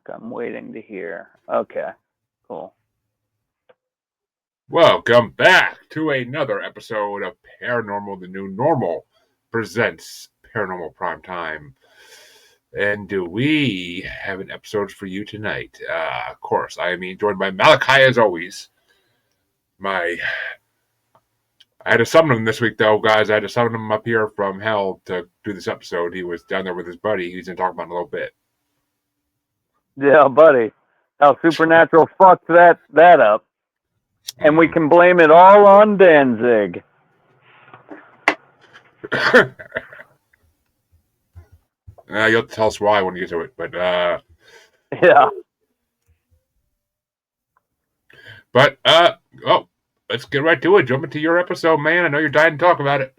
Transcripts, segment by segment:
I'm waiting to hear. Okay, cool. Welcome back to another episode of Paranormal, the New Normal presents Paranormal Primetime. And do we have an episode for you tonight? Of course, I am joined by Malachi as always. I had to summon him this week, though, guys. I had to summon him up here from hell to do this episode. He was down there with his buddy. He's going to talk about it in a little bit. Yeah, buddy. How Supernatural fucked that up. And we can blame it all on Danzig. You'll tell us why when you get to it, but yeah. Let's get right to it. Jump into your episode, man. I know you're dying to talk about it.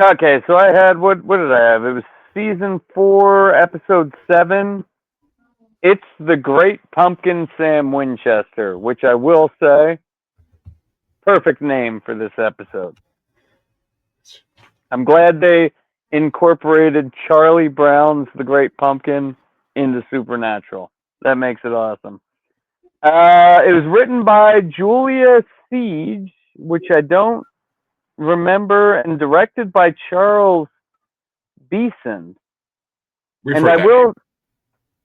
Okay, so I had what did I have? It was season 4, episode 7. It's the Great Pumpkin Sam Winchester, which I will say, perfect name for this episode. I'm glad they incorporated Charlie Brown's The Great Pumpkin into Supernatural. That makes it awesome. It was written by Julia Siege, which I don't remember, and directed by Charles Beeson.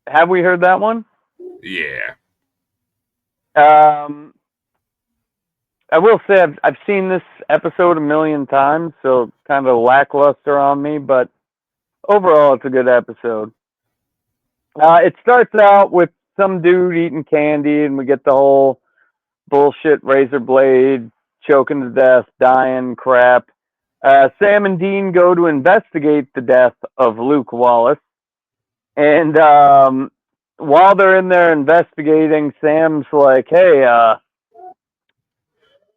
Have we heard that one? Yeah. I will say I've seen this episode a million times, so kind of lackluster on me, but overall it's a good episode. It starts out with some dude eating candy, and we get the whole bullshit razor blade, choking to death, dying crap. Sam and Dean go to investigate the death of Luke Wallace, and while they're in there investigating, Sam's like, "Hey,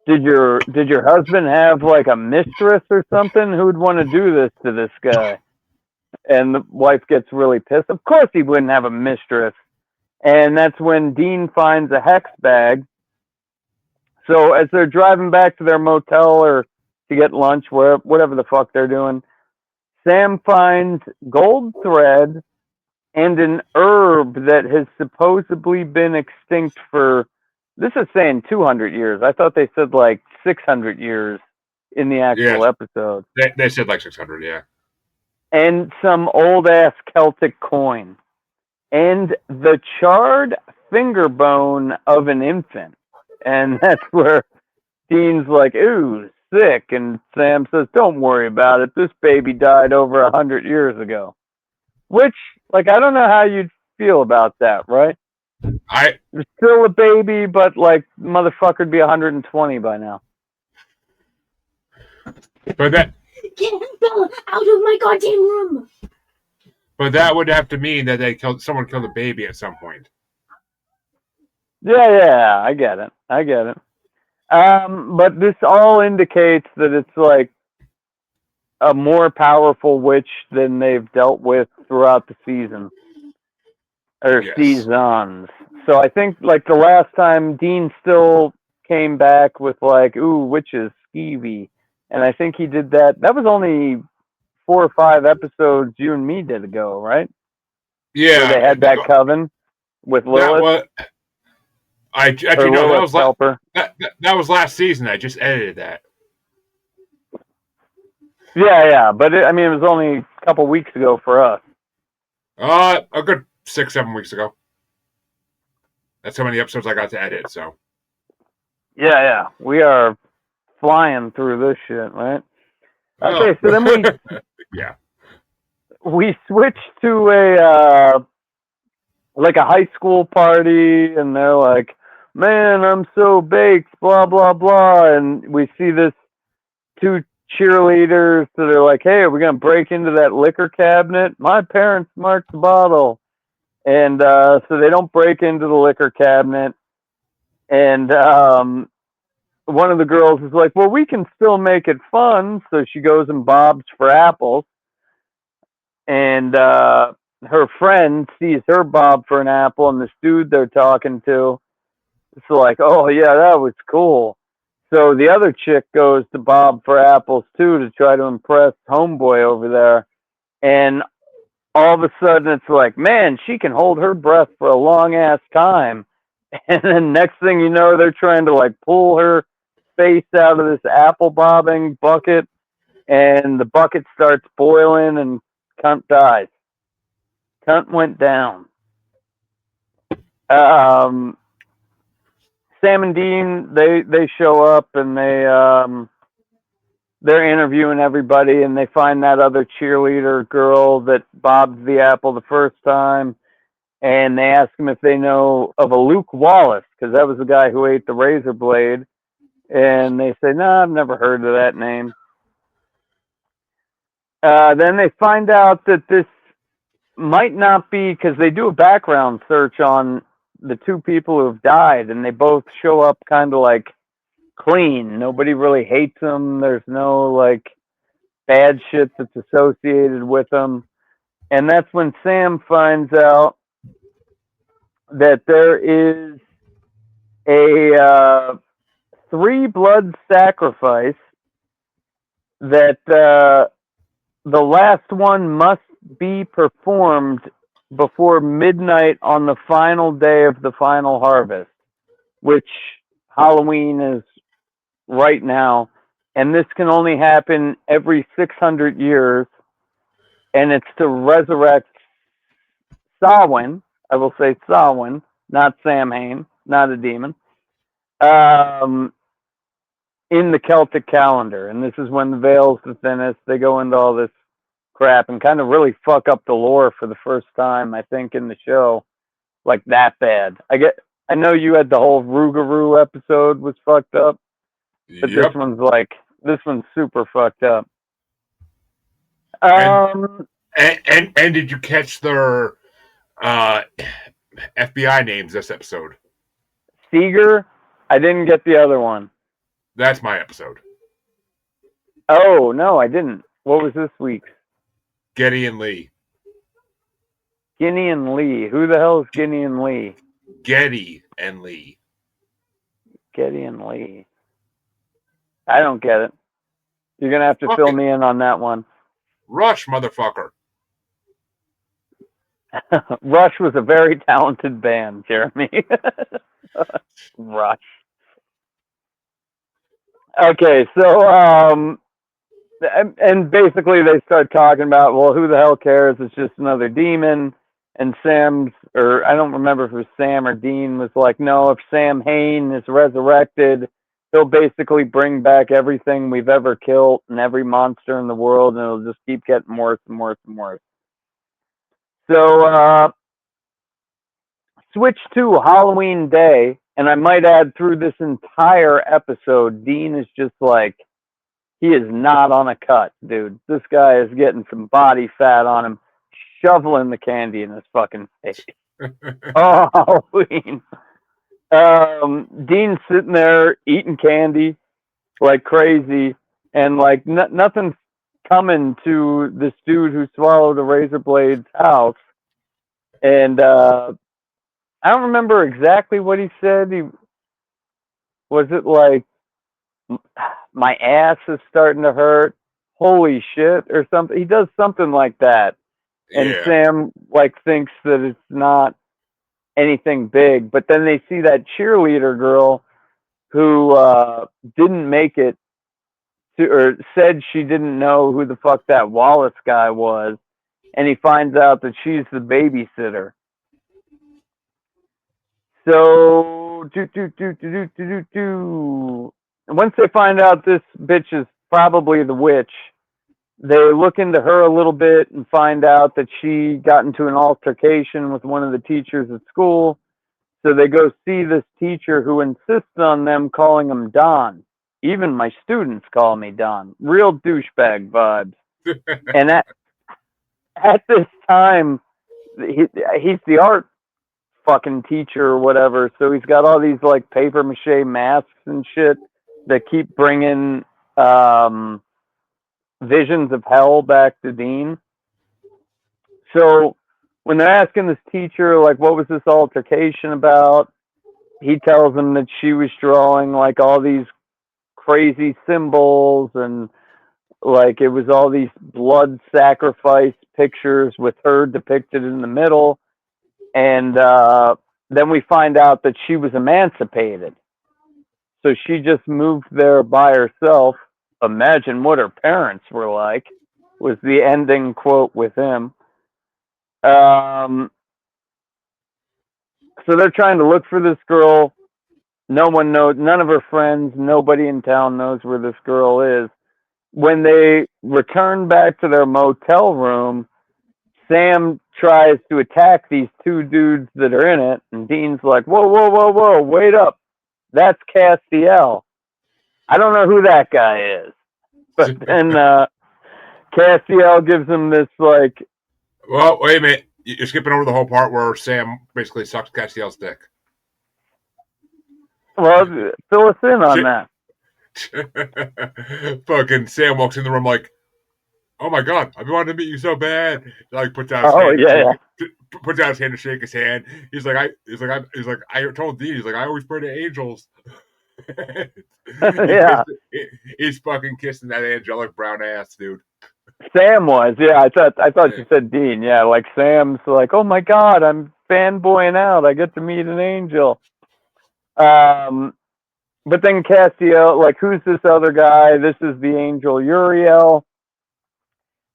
did your husband have like a mistress or something? Who'd want to do this to this guy?" And the wife gets really pissed. Of course he wouldn't have a mistress. And that's when Dean finds a hex bag. So as they're driving back to their motel or to get lunch, whatever the fuck they're doing, Sam finds gold thread and an herb that has supposedly been extinct for, this is saying 200 years. I thought they said like 600 years in the actual episode. They said like 600, yeah. And some old-ass Celtic coin. And the charred finger bone of an infant. And that's where Dean's like, "Ooh, sick." And Sam says, "Don't worry about it. This baby died over 100 years ago." Which, like, I don't know how you'd feel about that, right? You're still a baby, but, like, motherfucker'd be 120 by now. But that... Get Bella out of my goddamn room! But that would have to mean that someone killed a baby at some point. Yeah, I get it. But this all indicates that it's like a more powerful witch than they've dealt with throughout the season. Or seasons. So I think like the last time Dean still came back with like, "Ooh, witches, skeevy." And I think he did that. That was only 4 or 5 episodes you and me did ago, right? Yeah. Where they had that coven with Lilith. That was last season. I just edited that. Yeah, but it was only a couple weeks ago for us. A good 6-7 weeks ago. That's how many episodes I got to edit. So. Yeah, we are flying through this shit, right? Okay, so then we switch to a high school party, and they're like, "Man, I'm so baked, blah, blah, blah." And we see this 2 cheerleaders that are like, "Hey, are we going to break into that liquor cabinet? My parents marked the bottle." And so they don't break into the liquor cabinet. And one of the girls is like, "Well, we can still make it fun." So she goes and bobs for apples. And her friend sees her bob for an apple, and this dude they're talking to is like, "Oh, yeah, that was cool." So the other chick goes to bob for apples, too, to try to impress homeboy over there. And all of a sudden it's like, man, she can hold her breath for a long ass time. And then next thing you know, they're trying to like pull her face out of this apple bobbing bucket, and the bucket starts boiling, and cunt dies. Cunt went down. Um, Sam and Dean, they show up, and they're interviewing everybody, and they find that other cheerleader girl that bobbed the apple the first time, and they ask him if they know of a Luke Wallace, because that was the guy who ate the razor blade, and they say, no, I've never heard of that name. Then they find out that this might not be, because they do a background search on the two people who have died, and they both show up kind of like clean. Nobody really hates them. There's no like bad shit that's associated with them. And that's when Sam finds out that there is a 3 blood sacrifice that the last one must be performed before midnight on the final day of the final harvest, which Halloween is right now. And this can only happen every 600 years. And it's to resurrect Samhain. I will say Samhain, not Samhain, not a demon. In the Celtic calendar. And this is when the veil's the thinnest. They go into all this crap and kind of really fuck up the lore for the first time, I think, in the show. Like that bad. I know you had the whole Rougarou episode was fucked up, but Yep. this one's super fucked up. And did you catch their FBI names this episode? Seeger, I didn't get the other one. That's my episode. Oh, no, I didn't. What was this week's? Getty and Lee. Guinea and Lee. Who the hell is Guinea and Lee? Getty and Lee. Getty and Lee. I don't get it. You're going to have to fill me in on that one. Rush, motherfucker. Rush was a very talented band, Jeremy. Rush. Okay, so, and basically they start talking about, well, who the hell cares? It's just another demon. And Sam's, or I don't remember if it was Sam or Dean, was like, no, if Sam Hain is resurrected, he'll basically bring back everything we've ever killed and every monster in the world, and it'll just keep getting worse and worse and worse. So, switch to Halloween Day, and I might add through this entire episode, Dean is just like, he is not on a cut, dude. This guy is getting some body fat on him, shoveling the candy in his fucking face. Oh, Halloween. Dean's sitting there eating candy like crazy, and like nothing's coming to this dude who swallowed a razor blade's house. And I don't remember exactly what he said. Was it like, my ass is starting to hurt, holy shit, or something? He does something like that. And Yeah. Sam like thinks that it's not anything big, but then they see that cheerleader girl who didn't make it to, or said she didn't know who the fuck that Wallace guy was, and he finds out that she's the babysitter. So once they find out this bitch is probably the witch, they look into her a little bit and find out that she got into an altercation with one of the teachers at school. So they go see this teacher who insists on them calling him Don. Even my students call me Don. Real douchebag vibes. And at this time, he's the art fucking teacher or whatever. So he's got all these like paper mache masks and shit that keep bringing visions of hell back to Dean. So when they're asking this teacher, like, what was this altercation about? He tells them that she was drawing like all these crazy symbols and Like, it was all these blood sacrifice pictures with her depicted in the middle. And then we find out that she was emancipated. So she just moved there by herself. Imagine what her parents were like, was the ending quote with him. So they're trying to look for this girl. No one knows, none of her friends, nobody in town knows where this girl is. When they return back to their motel room, Sam tries to attack these two dudes that are in it, and Dean's like, whoa, whoa, whoa, whoa, wait up. That's Castiel. I don't know who that guy is. But then Castiel gives him this, like... Well, wait a minute. You're skipping over the whole part where Sam basically sucks Castiel's dick. Well, fill us in on that. Fucking Sam walks in the room like, oh my god, I've been wanting to meet you so bad. Like puts out his hand. Puts out his hand to shake his hand. He's like, I told Dean, he's like, I always pray to angels. Yeah. He's fucking kissing that angelic brown ass, dude. Sam was, yeah. I thought you said Dean. Yeah, like Sam's like, oh my god, I'm fanboying out. I get to meet an angel. But then Castiel, like, who's this other guy? This is the angel Uriel.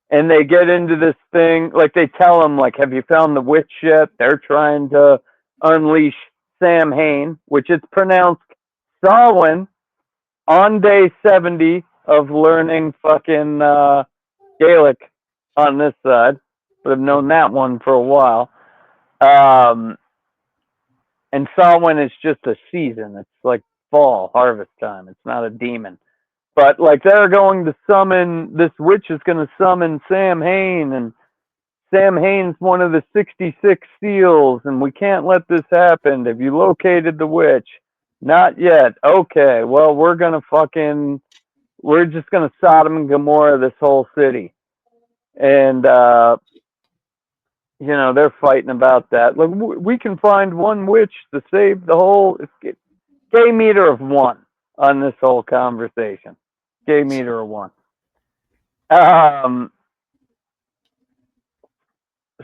And they get into this thing, like they tell him, like, have you found the witch yet? They're trying to unleash Sam Hain, which is pronounced Samhain, on day 70 of learning fucking Gaelic on this side. But I've known that one for a while. And Samhain is just a season. It's like fall, harvest time. It's not a demon. But, like, they're going to summon, this witch is going to summon Sam Hain, and Sam Hain's one of the 66 seals, and we can't let this happen. Have you located the witch? Not yet. Okay, well, we're just going to Sodom and Gomorrah this whole city. And, you know, they're fighting about that. Like, we can find one witch to save the whole gay meter of one on this whole conversation. Gay meter of one.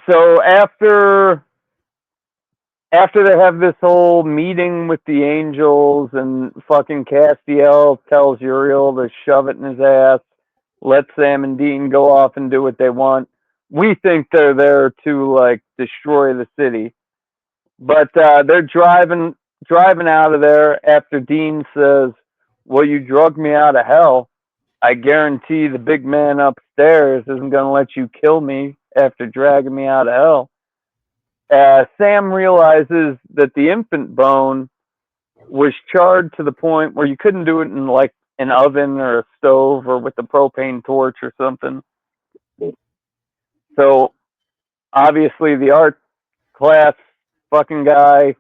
So after they have this whole meeting with the angels, and fucking Castiel tells Uriel to shove it in his ass, let Sam and Dean go off and do what they want. We think they're there to, like, destroy the city. But they're driving out of there after Dean says, well, you drugged me out of hell. I guarantee the big man upstairs isn't going to let you kill me after dragging me out of hell. Sam realizes that the infant bone was charred to the point where you couldn't do it in, like, an oven or a stove or with a propane torch or something. So, obviously, the art class fucking guy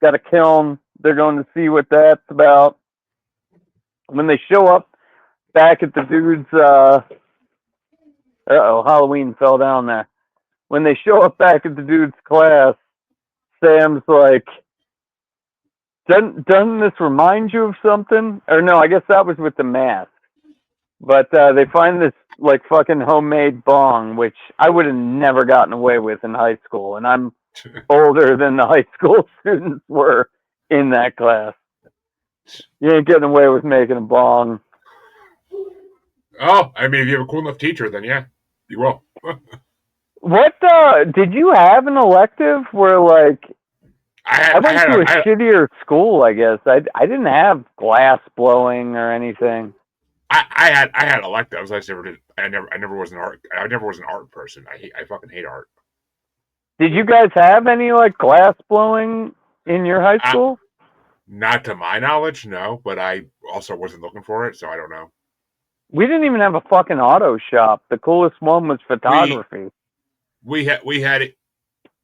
got a kiln. They're going to see what that's about. When they show up back at the dude's, Halloween fell down there. When they show up back at the dude's class, Sam's like, doesn't this remind you of something? Or no, I guess that was with the mask. But they find this, like, fucking homemade bong, which I would have never gotten away with in high school. And I'm older than the high school students were in that class. You ain't getting away with making a bong. Oh, I mean, if you have a cool enough teacher, then yeah, you will. What did you have an elective where, like, I went to a shittier school, I guess. I didn't have glass blowing or anything. I had electives. I never was an art person. I fucking hate art. Did you guys have any, like, glass blowing in your high school? Not to my knowledge, no. But I also wasn't looking for it, so I don't know. We didn't even have a fucking auto shop. The coolest one was photography. We had it.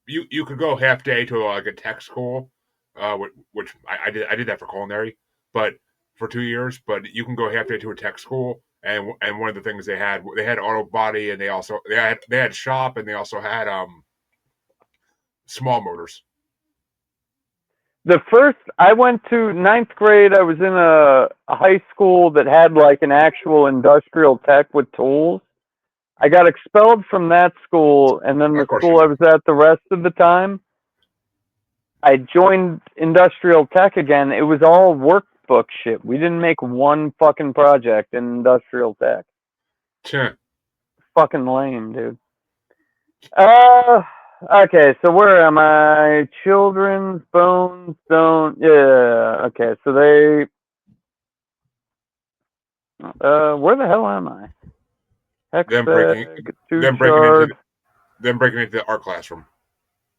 You could go half day to, like, a tech school, which I did that for culinary, but for 2 years. But you can go half day to a tech school, and one of the things they had auto body, and they had shop, and they also had small motors. I went to ninth grade. I was in a high school that had like an actual industrial tech with tools. I got expelled from that school, and then the Of course school you I did. was at the rest of the time, I joined industrial tech again. It was all workbook shit. We didn't make one fucking project in industrial tech. Tch. Fucking lame, dude. Okay, so where am I? Children's bones don't. Yeah, okay, so they. Where the hell am I? Them breaking, Hexbag, two them breaking into, shards. them breaking into the art classroom.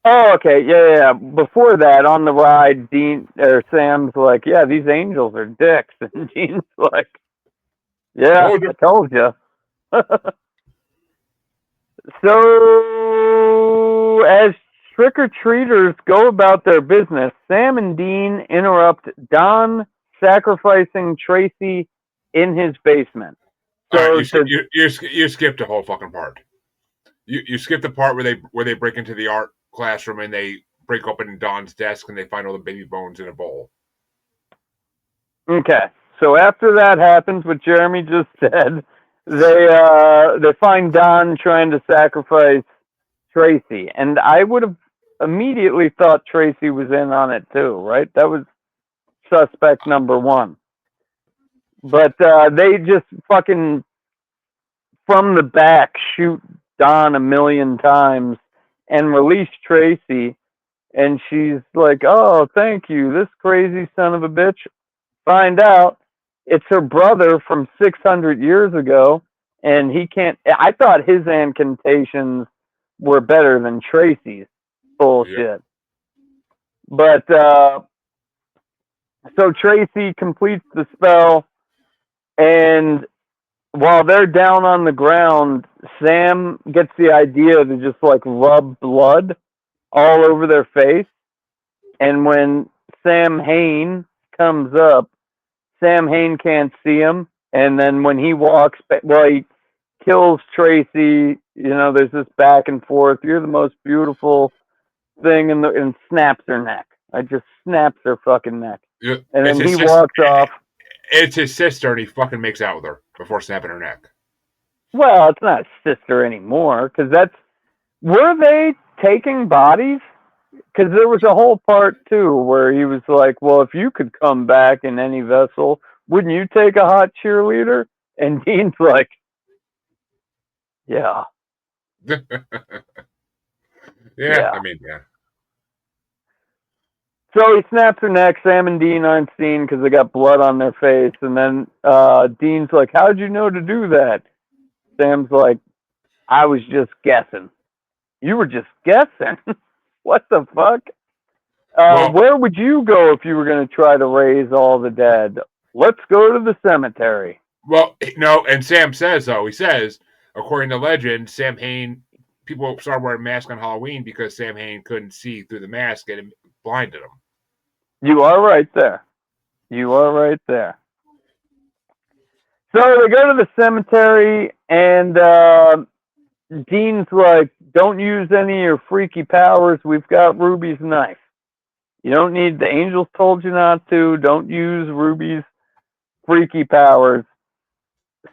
Oh, okay, yeah. Before that, on the ride, Sam's like, "Yeah, these angels are dicks," and Dean's like, "Yeah, Told I you. told you." So, as trick-or-treaters go about their business, Sam and Dean interrupt Don sacrificing Tracy in his basement. All right, So, you skipped the whole fucking part. You skipped the part where they break into the art classroom and they break open Don's desk and they find all the baby bones in a bowl. okay. So after that happens, what Jeremy just said, they find Don trying to sacrifice Tracy, and I would have immediately thought Tracy was in on it too, right? That was suspect number one. But they just fucking from the back shoot Don a million times and release Tracy, and she's like, "Oh, thank you, this crazy son of a bitch." Find out it's her brother from 600 years ago, and he can't. I thought his incantations were better than Tracy's Yep. bullshit. But so Tracy completes the spell, and while they're down on the ground, Sam gets the idea to just like rub blood all over their face. And when Sam Hain comes up, Sam Hain can't see him. And then when he walks back, well, he kills Tracy. You know, there's this back and forth. You're the most beautiful thing, and snaps her neck. I just snaps her fucking neck. Yep. And It's then his he sister. walks off. It's his sister, and he fucking makes out with her before snapping her neck. Well, it's not sister anymore, because were they taking bodies? Because there was a whole part too where he was like, "Well, if you could come back in any vessel, wouldn't you take a hot cheerleader?" And Dean's like, "Yeah, yeah, yeah." I mean, yeah. So he snaps her neck. Sam and Dean aren't seen because they got blood on their face. And then Dean's like, "How'd you know to do that?" Sam's like, "I was just guessing." "You were just guessing?" What the fuck? Well, Where would you go if you were going to try to raise all the dead? "Let's go to the cemetery." no, and Sam says, though, he says, according to legend, Sam Hain, people started wearing masks on Halloween because Sam Hain couldn't see through the mask and it blinded him. You are right there. You are right there. So they go to the cemetery, and Dean's like, "Don't use any of your freaky powers. We've got Ruby's knife. You don't need, the angels told you not to. Don't use Ruby's freaky powers."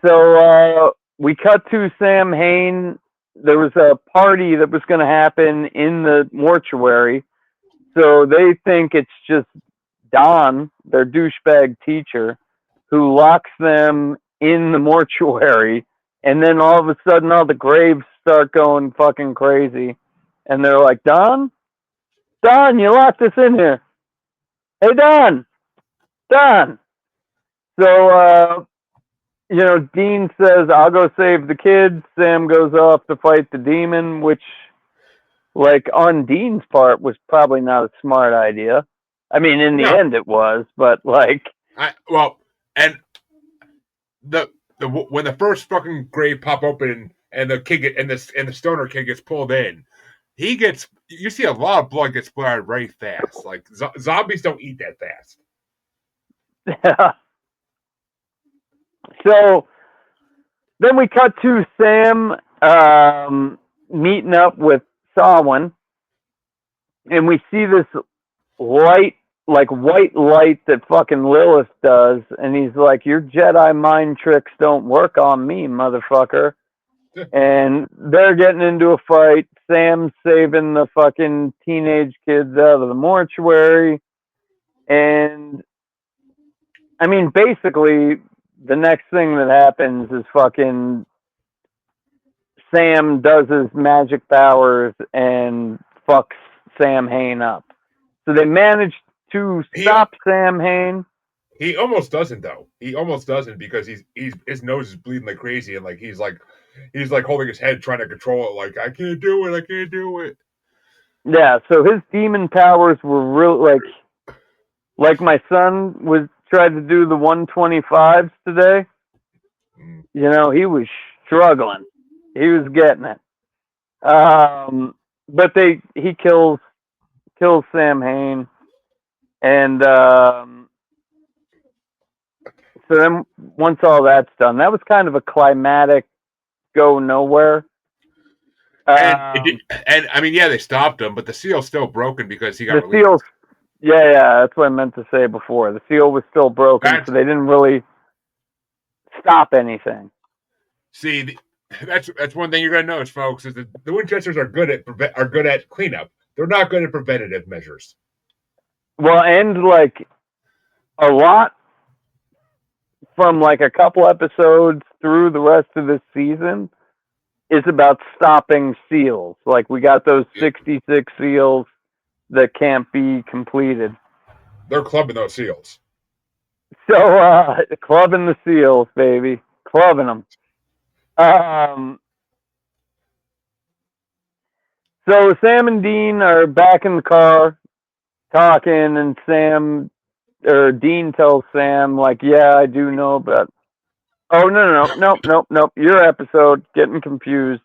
So we cut to Sam Hain. There was a party that was going to happen in the mortuary. So they think it's just Don, their douchebag teacher, who locks them in the mortuary. And then all of a sudden, all the graves start going fucking crazy. And they're like, "Don? Don, you locked us in here. Hey, Don! Don!" So, Dean says, "I'll go save the kids." Sam goes off to fight the demon, which, like, on Dean's part, was probably not a smart idea. I mean, in the end it was, but, like... And when the first fucking grave pop open and the kid and the stoner kid gets pulled in, you see a lot of blood get splattered very fast. Like zombies don't eat that fast. Yeah. So then we cut to Sam meeting up with Samhain, and we see this light like white light that fucking Lilith does, and he's like, "Your Jedi mind tricks don't work on me, motherfucker." And they're getting into a fight. Sam's saving the fucking teenage kids out of the mortuary, and I mean, basically, the next thing that happens is fucking Sam does his magic powers and fucks Sam Hain up. So they managed to stop Sam Hain. He almost doesn't though. He almost doesn't because he's his nose is bleeding like crazy and like he's like holding his head trying to control it. Like I can't do it. I can't do it. Yeah. So his demon powers were real like my son was tried to do the 125s today. You know, he was struggling. He was getting it. But he kills Sam Hain, and so then once all that's done, that was kind of a climatic go nowhere. And I mean, yeah, they stopped him, but the seal's still broken because he got the released. seal. Yeah, that's what I meant to say before. The seal was still broken, so they didn't really stop anything. See, that's one thing you're gonna notice, folks, is that the Winchesters are good at cleanup. They're not good at preventative measures. Well, and like a lot from like a couple episodes through the rest of this season is about stopping seals. Like we got those 66 seals that can't be completed. They're clubbing those seals. So clubbing the seals, baby, clubbing them. So Sam and Dean are back in the car talking, and Dean tells Sam, like, yeah, I do know about. Oh, nope. Your episode, getting confused.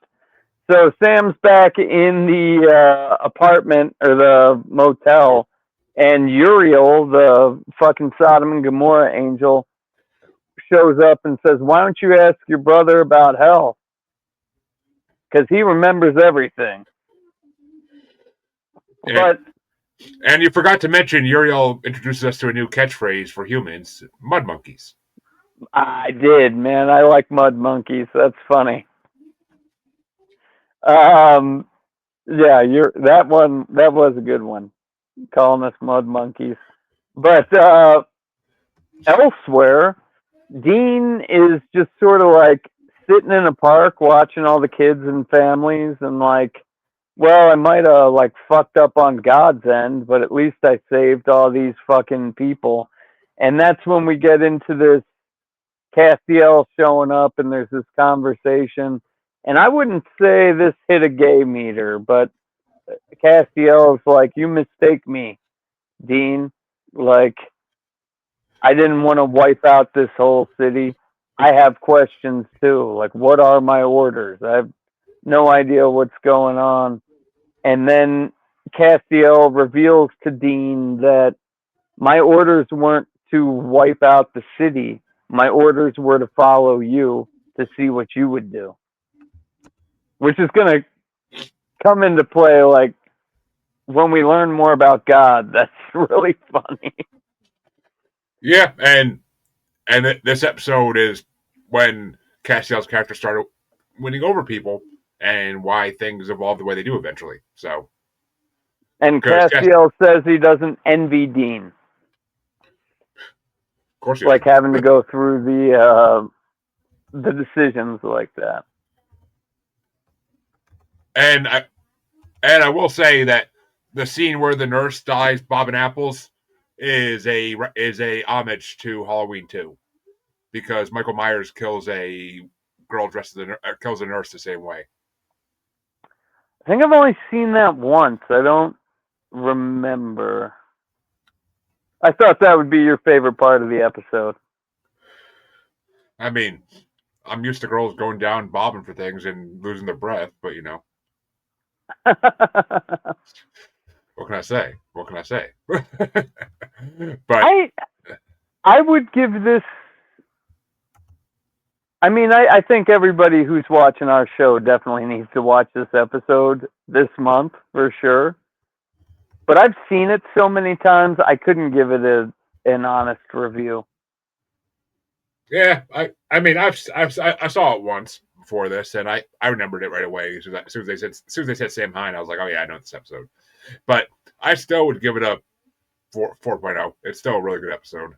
So Sam's back in the apartment or the motel, and Uriel, the fucking Sodom and Gomorrah angel, shows up and says, why don't you ask your brother about hell? Because he remembers everything. And you forgot to mention, Uriel introduces us to a new catchphrase for humans, mud monkeys. I did, man. I like mud monkeys. That's funny. Yeah, that was a good one. Calling us mud monkeys. But elsewhere, Dean is just sort of like sitting in a park watching all the kids and families and like, well, I might have like fucked up on God's end, but at least I saved all these fucking people. And that's when we get into this Castiel showing up and there's this conversation. And I wouldn't say this hit a gay meter, but Castiel's like, you mistake me, Dean. Like, I didn't want to wipe out this whole city. I have questions too. Like, what are my orders? I have no idea what's going on. And then Castiel reveals to Dean that my orders weren't to wipe out the city. My orders were to follow you to see what you would do. Which is going to come into play like when we learn more about God. That's really funny. Yeah, and this episode is when Castiel's character started winning over people and why things evolve the way they do eventually. So, and Castiel says he doesn't envy Dean. Of course, he like having to go through the decisions like that. And I will say that the scene where the nurse dies bobbing apples is a homage to Halloween 2, because Michael Myers kills a girl dressed as kills a nurse the same way. I think I've only seen that once. I don't remember. I thought that would be your favorite part of the episode. I mean, I'm used to girls going down bobbing for things and losing their breath, but you know. What can I say? But I would give this. I mean, I think everybody who's watching our show definitely needs to watch this episode this month for sure. but I've seen it so many times I couldn't give it an honest review. Yeah, I saw it once before this, and I remembered it right away. As soon as they said Sam Hine, I was like, oh yeah, I know this episode. But I still would give it a 4.0. It's still a really good episode.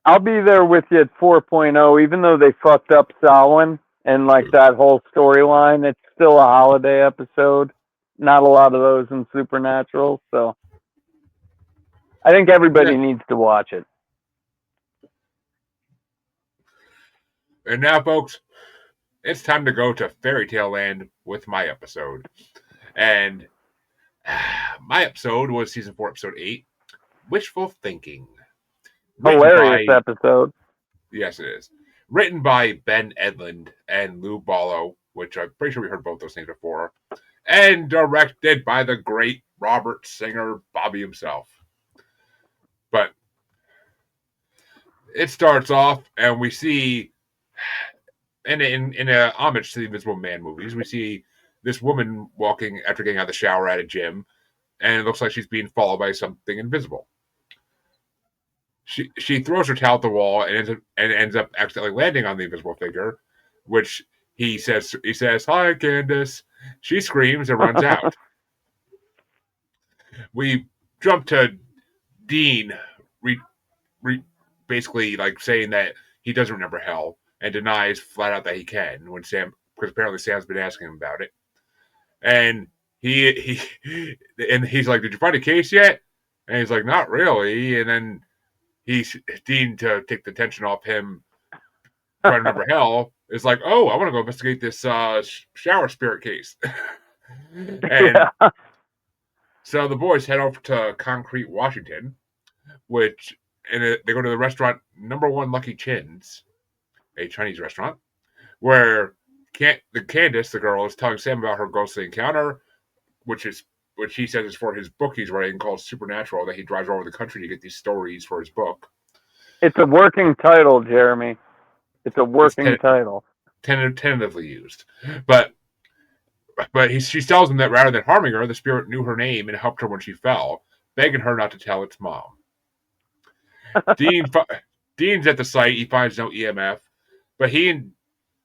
I'll be there with you at 4.0, even though they fucked up Samhain and like that whole storyline. It's still a holiday episode. Not a lot of those in Supernatural, so I think everybody needs to watch it. And now, folks, it's time to go to Fairy Tale Land with my episode. And my episode was season 4, episode 8, Wishful Thinking. Hilarious episode. Yes, it is. Written by Ben Edlund and Lou Ballo, which I'm pretty sure we heard both those names before. And directed by the great Robert Singer, Bobby himself. But it starts off, and we see, and in a homage to the Invisible Man movies, we see this woman walking after getting out of the shower at a gym, and it looks like she's being followed by something invisible. She throws her towel at the wall and ends up accidentally landing on the invisible figure, which he says, "Hi, Candace." She screams and runs out. We jump to Dean, basically like saying that he doesn't remember hell and denies flat out that he can because apparently Sam's been asking him about it, and he's like, "Did you find a case yet?" And he's like, "Not really," and then Dean, to take the tension off him trying to remember hell, is like, "Oh, I want to go investigate this shower spirit case." And so the boys head over to Concrete, Washington, they go to the restaurant Number One Lucky Chins, a Chinese restaurant, where Candace, the girl, is telling Sam about her ghostly encounter, which he says is for his book he's writing called Supernatural, that he drives all over the country to get these stories for his book. It's a working title, Jeremy. It's a working title. Tentatively used. But she tells him that rather than harming her, the spirit knew her name and helped her when she fell, begging her not to tell its mom. Dean's at the site. He finds no EMF, but he and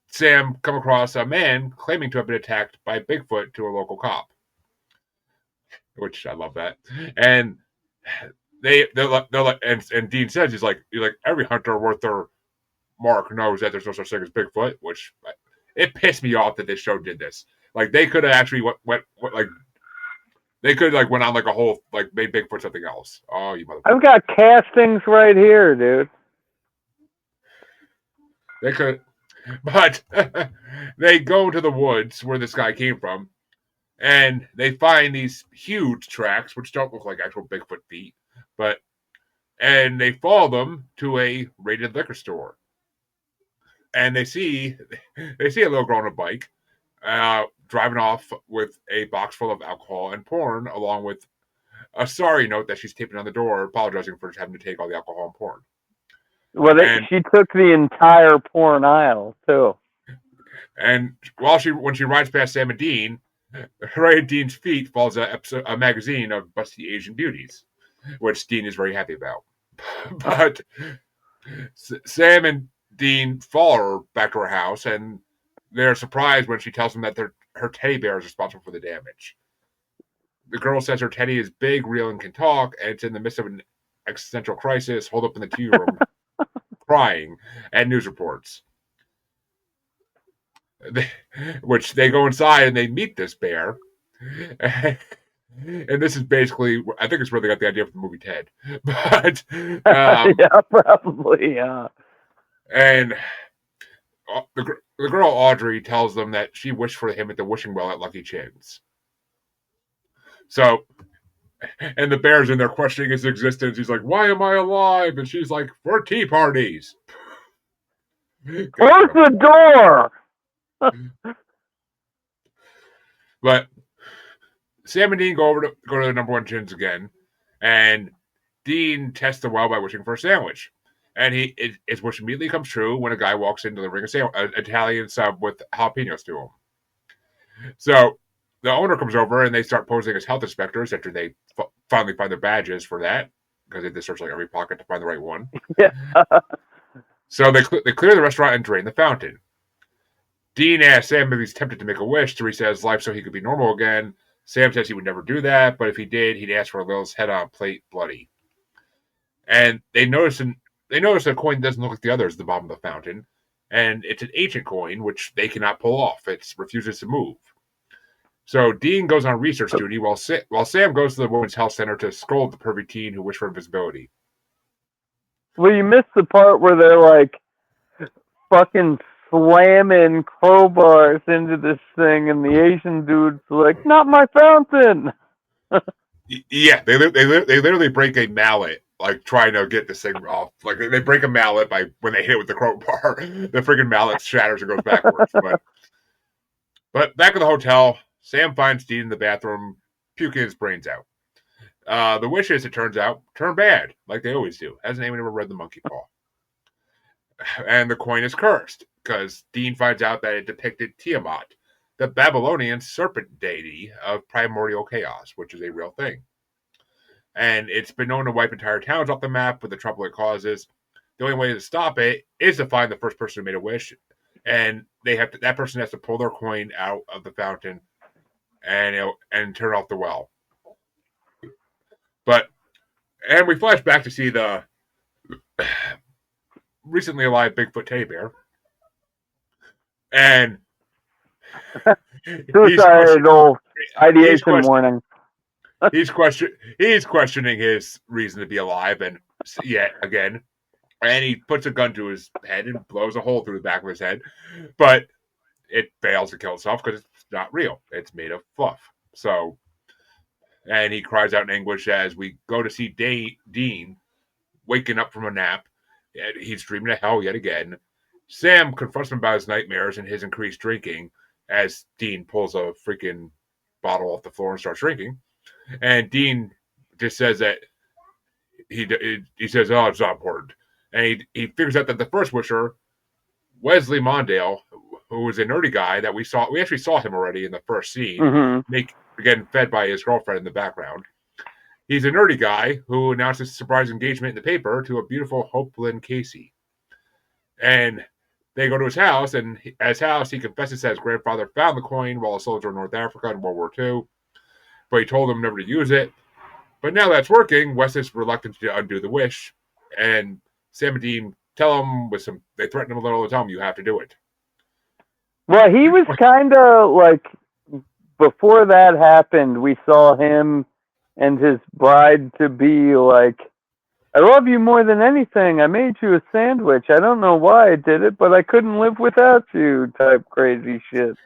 Sam come across a man claiming to have been attacked by Bigfoot to a local cop, which I love that. And they're like, and Dean says he's like every hunter worth their mark knows that there's no such thing as Bigfoot, which it pissed me off that this show did this. Like they could have actually went on like a whole like made Bigfoot something else. Oh, you motherfucker! I've got castings right here, dude. They could, but they go to the woods where this guy came from, and they find these huge tracks which don't look like actual Bigfoot feet, and they follow them to a raided liquor store. And they see a little girl on a bike driving off with a box full of alcohol and porn, along with a sorry note that she's taping on the door, apologizing for having to take all the alcohol and porn. Well, she took the entire porn aisle, too. And when she rides past Sam and Dean, right at Dean's feet falls a magazine of busty Asian beauties, which Dean is very happy about. But Sam and Dean follow her back to her house, and they're surprised when she tells them that her teddy bear is responsible for the damage. The girl says her teddy is big, real, and can talk, and it's in the midst of an existential crisis, holed up in the TV room, crying, and news reports. Which they go inside and they meet this bear. And this is basically, I think it's where they got the idea from the movie Ted. But yeah, probably, yeah. And the girl Audrey tells them that she wished for him at the wishing well at Lucky Chin's. So, and the bear's in there questioning his existence. He's like, "Why am I alive?" And she's like, "For tea parties." Close the door. But Sam and Dean go to the Number One Chins again, and Dean tests the well by wishing for a sandwich. And his wish immediately comes true when a guy walks into the ring an Italian sub with jalapenos to him. So the owner comes over and they start posing as health inspectors after they finally find their badges for that because they had to search like every pocket to find the right one. Yeah. So they clear the restaurant and drain the fountain. Dean asks Sam if he's tempted to make a wish to reset his life so he could be normal again. Sam says he would never do that, but if he did, he'd ask for Lil's head on a plate, bloody. And they notice a coin doesn't look like the others at the bottom of the fountain, and it's an ancient coin which they cannot pull off. It refuses to move. So Dean goes on research duty while Sam goes to the Women's Health Center to scold the pervy teen who wished for invisibility. Well, you missed the part where they're like fucking slamming crowbars into this thing, and the Asian dude's like, "Not my fountain." Yeah, they literally break a mallet, like trying to get this thing off. Like they break a mallet by when they hit it with the crowbar. The freaking mallet shatters and goes backwards. But back at the hotel, Sam finds Dean in the bathroom, puking his brains out. The wishes, it turns out, turn bad, like they always do. Hasn't anyone ever read the Monkey Paw? And the coin is cursed, because Dean finds out that it depicted Tiamat, the Babylonian serpent deity of primordial chaos, which is a real thing. And it's been known to wipe entire towns off the map with the trouble it causes. The only way to stop it is to find the first person who made a wish, and that person has to pull their coin out of the fountain and turn off the well. And we flash back to see the recently alive Bigfoot teddy bear, and Suicidal ideation warning. He's questioning his reason to be alive, and yet again, and he puts a gun to his head and blows a hole through the back of his head, but it fails to kill itself because it's not real. It's made of fluff. So, and he cries out in anguish as we go to see Dean waking up from a nap. He's dreaming of hell yet again. Sam confronts him about his nightmares and his increased drinking as Dean pulls a freaking bottle off the floor and starts drinking. And Dean just says that he says, "Oh, it's not important." And he figures out that the first wisher, Wesley Mondale, who was a nerdy guy that we actually saw him already in the first scene, getting fed by his girlfriend in the background. He's a nerdy guy who announced his surprise engagement in the paper to a beautiful Hope Lynn Casey. And they go to his house, and at his house, he confesses that his grandfather found the coin while a soldier in North Africa in World War II, but he told him never to use it. But now that's working, Wes is reluctant to undo the wish, and Sam and Dean tell him they threaten him a little to tell him you have to do it. Well, he was kind of like, before that happened, we saw him and his bride-to-be like, "I love you more than anything. I made you a sandwich. I don't know why I did it, but I couldn't live without you," type crazy shit.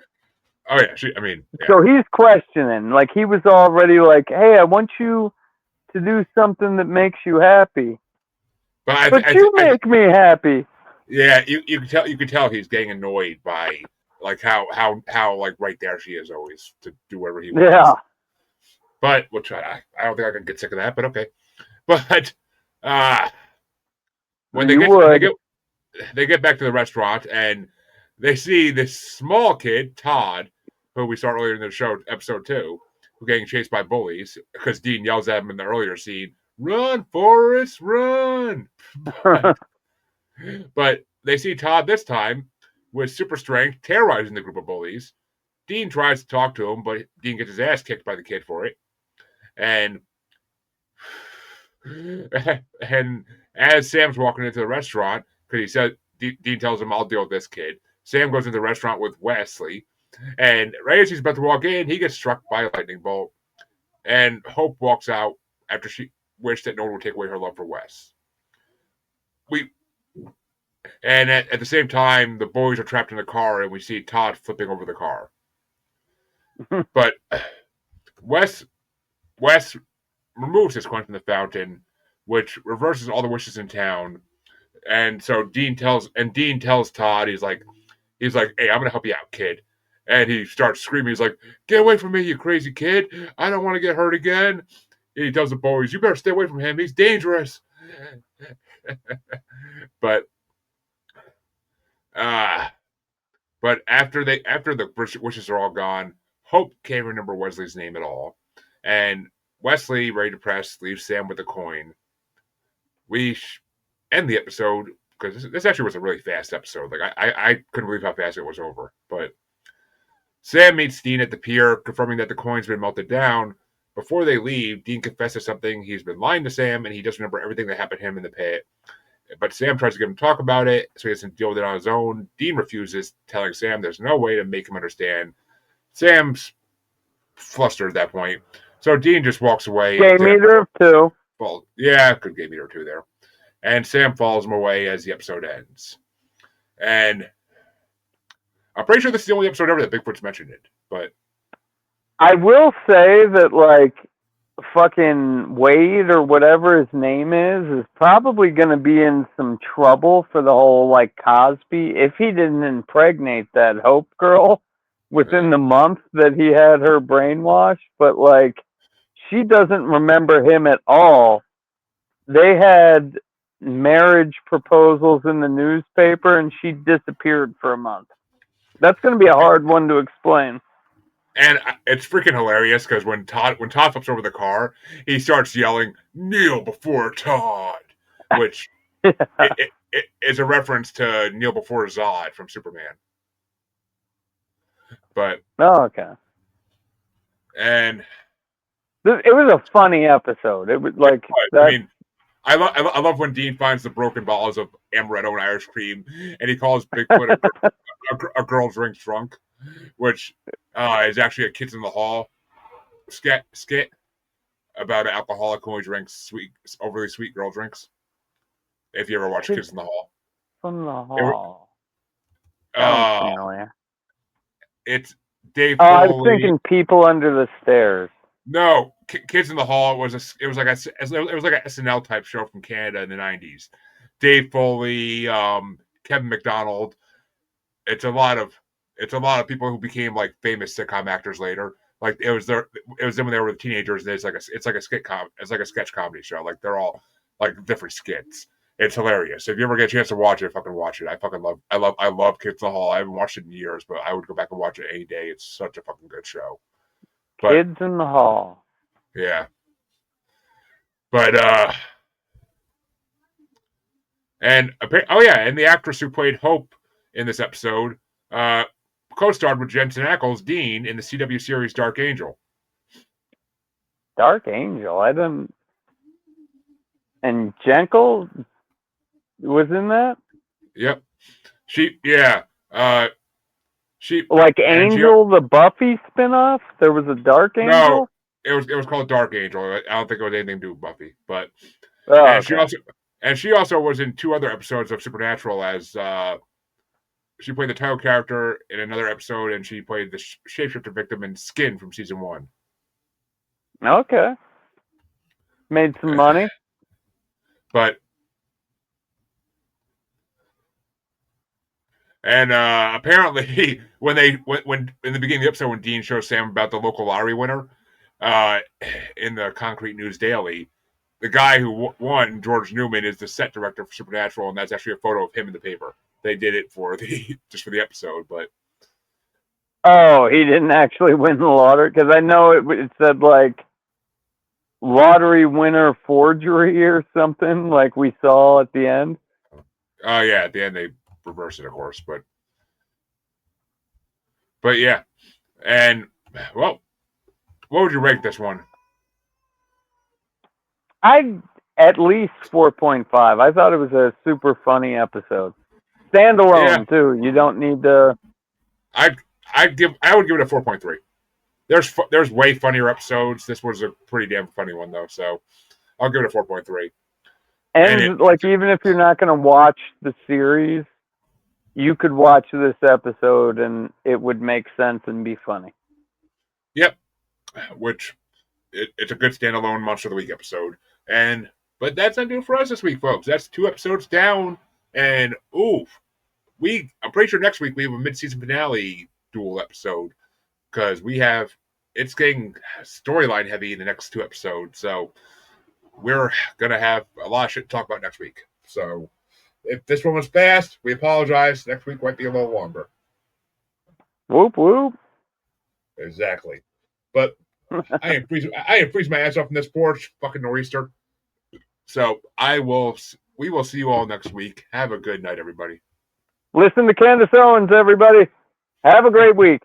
Oh, yeah. Yeah. So he's questioning. Like, he was already like, "Hey, I want you to do something that makes you happy. But you make me happy." Yeah, you can tell he's getting annoyed by like how like right there she is always to do whatever he wants. Yeah. But which I don't think I can get sick of that, but okay. But when they get back to the restaurant and they see this small kid, Todd, who we saw earlier in the show, episode 2, who getting chased by bullies because Dean yells at him in the earlier scene, "Run, Forrest, run!" But they see Todd this time with super strength terrorizing the group of bullies. Dean tries to talk to him, but Dean gets his ass kicked by the kid for it. And as Sam's walking into the restaurant, because he said Dean tells him, "I'll deal with this kid." Sam goes into the restaurant with Wesley, and right as he's about to walk in, he gets struck by a lightning bolt. And Hope walks out after she wished that no one would take away her love for Wes. And at the same time, the boys are trapped in the car, and we see Todd flipping over the car. But Wes removes his coin from the fountain, which reverses all the wishes in town. And so Dean tells Todd, he's like, "Hey, I'm gonna help you out, kid." And he starts screaming. He's like, "Get away from me, you crazy kid! I don't want to get hurt again." And he tells the boys, "You better stay away from him. He's dangerous." But after the wishes are all gone, Hope can't remember Wesley's name at all, and Wesley, very depressed, leaves Sam with a coin. We end the episode because this actually was a really fast episode. Like I couldn't believe how fast it was over. But Sam meets Dean at the pier, confirming that the coin's been melted down. Before they leave, Dean confesses something. He's been lying to Sam, and he doesn't remember everything that happened to him in the pit. But Sam tries to get him to talk about it, so he has to deal with it on his own. Dean refuses, telling Sam there's no way to make him understand. Sam's flustered at that point, so Dean just walks away. Game meter of 2. Well, yeah, good game meter 2 there. And Sam follows him away as the episode ends. And I'm pretty sure this is the only episode ever that Bigfoot's mentioned it, but I will say that, like, fucking Wade or whatever his name is probably going to be in some trouble for the whole, like, Cosby, if he didn't impregnate that Hope girl within the month that he had her brainwashed. But, like, she doesn't remember him at all. They had marriage proposals in the newspaper, and she disappeared for a month. That's going to be a hard one to explain. And it's freaking hilarious because when Todd flips over the car, he starts yelling, "Kneel before Todd," which it is a reference to Kneel Before Zod from Superman. But okay. And it was a funny episode. It was like I mean, I love when Dean finds the broken bottles of amaretto and Irish cream, and he calls Bigfoot a girl drinks drunk, which is actually a Kids in the Hall skit about an alcoholic who only drinks overly sweet girl drinks. If you ever watch Kids in the Hall. From the Hall. Sounds familiar. It's Dave Foley. I was thinking People Under the Stairs. No, Kids in the Hall was like a SNL type show from Canada in the 90s. Dave Foley, Kevin McDonald. It's a lot of people who became like famous sitcom actors later. Like it was them when they were teenagers. And it's like a sketch comedy show. Like they're all like different skits. It's hilarious. If you ever get a chance to watch it, fucking watch it. I love Kids in the Hall. I haven't watched it in years, but I would go back and watch it any day. It's such a fucking good show. But, Kids in the Hall. Yeah. But and the actress who played Hope in this episode co-starred with Jensen Ackles, Dean, in the CW series Dark Angel. Dark Angel? I didn't... And Jenkel was in that? Yep. She like Angel, the Buffy spinoff? There was a Dark Angel? No, it was called Dark Angel. I don't think it was anything to do with Buffy, but okay. she also was in 2 other episodes of Supernatural as she played the title character in another episode, and she played the shapeshifter victim in Skin from season 1. Okay. Made some money. But and apparently when in the beginning of the episode when Dean shows Sam about the local lottery winner in the Concrete News Daily, the guy who won, George Newman, is the set director for Supernatural, and that's actually a photo of him in the paper. They did it for just for the episode, but he didn't actually win the lottery, because I know it said like lottery winner forgery or something, like we saw at the end. Oh yeah, at the end they reverse it, of course, but yeah, and well, what would you rank this one? I'd at least 4.5. I thought it was a super funny episode. Standalone too. You don't need to. I would give it a 4.3. There's way funnier episodes. This was a pretty damn funny one though, so I'll give it a 4.3. And like, even if you're not going to watch the series, you could watch this episode and it would make sense and be funny. Yep. Which it's a good standalone Monster of the Week episode. But that's not doing for us this week, folks. That's 2 episodes down. And I'm pretty sure next week we have a mid-season finale dual episode, because it's getting storyline heavy in the next 2 episodes. So we're gonna have a lot of shit to talk about next week. So if this one was fast, we apologize. Next week might be a little longer. Whoop whoop. Exactly. But I am freezing my ass off in this porch, fucking nor'easter. So we will see you all next week. Have a good night, everybody. Listen to Candace Owens, everybody. Have a great week.